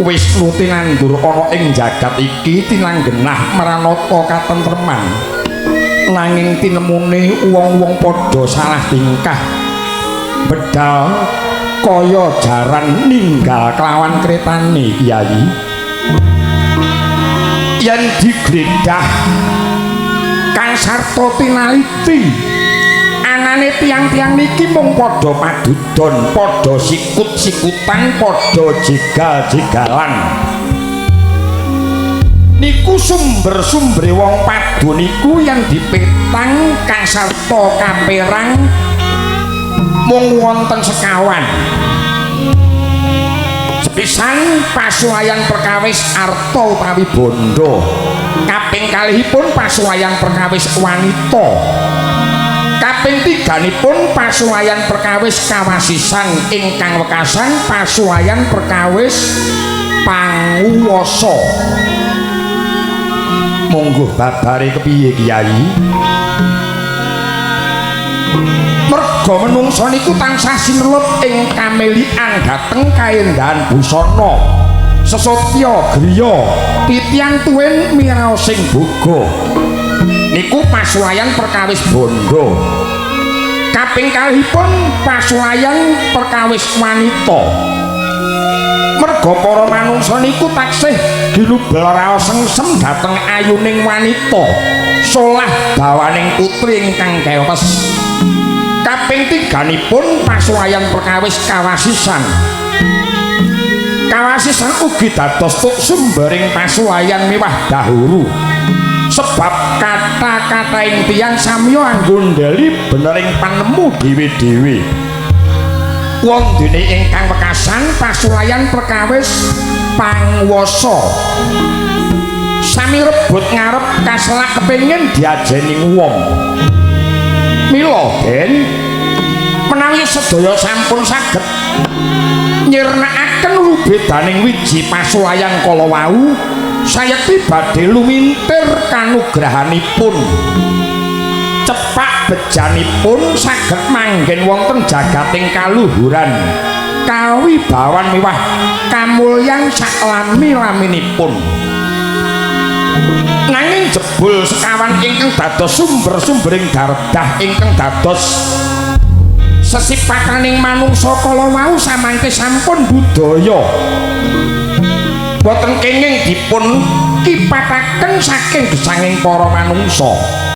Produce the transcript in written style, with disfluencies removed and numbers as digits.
Wisnu tinanggur ana ing jagat iki tinanggenah maranata katentreman. Nanging tinemune wong-wong padha salah tingkah. Bedal kaya jaran ninggal kelawan kretane Kyai. Yen digledah Kang Sarta tinaliti anane tiang-tiang niki mung padha padudon, padha sikut-sikutan, padha jegal-jegalan. Niku sumber-sumbere wong padu niku yang dipetang Kang Sarta kaperang mung wonten sekawan. Sepisan pasuwayan perkawis arta utawi bondo. Kaping kalihipun pasuwayan perkawis wanita. Kaping tiganipun pasuwayan perkawis kawasisan ingkang wekasan pasuwayan perkawis panguwasa. Monggo babare kepiye Kyai? Merga menungsa niku tansah sinelut ing kamelian dhateng kaendahan busana. Sesotya griya titiang tuwin miraosing boga. Niku pasuwayan perkawis bondo. Kaping kalihipun pasuwayan perkawis wanita. Merga para manungsa niku taksih dilubel raos sengsem dhateng ayuning wanita solah dawaning putri ingkang kewes. Kaping tiganipun pasuwayan perkawis kawasisan. Kawasisan ugi dados tuk sumbering pasuwayan miwah dahuru. Sebab kata-kataing tiyang samya anggondeli benering panemu dhewe-dhewe. Wondene ingkang wekasan pasuwayan perkawis panguwasa. Sami rebut ngarep kaselak kepengin diajeni wong. Mila Den, menawi sedaya sampun saged nyirnakaken lubedaning wiji pasuwayan kala wau, sayekti badhe lumintir kanugrahanipun. Cepak bejanipun saged manggen wonten jagating kaluhuran kawibawan miwah kamulyan saklami-laminipun. Nanging jebul sekawan ingkang dados sumber-sumbering dardah ingkang dados sesipataning manungsa kala wau samangke sampun budaya boten kenging dipun kipataken saking gesanging para manungsa.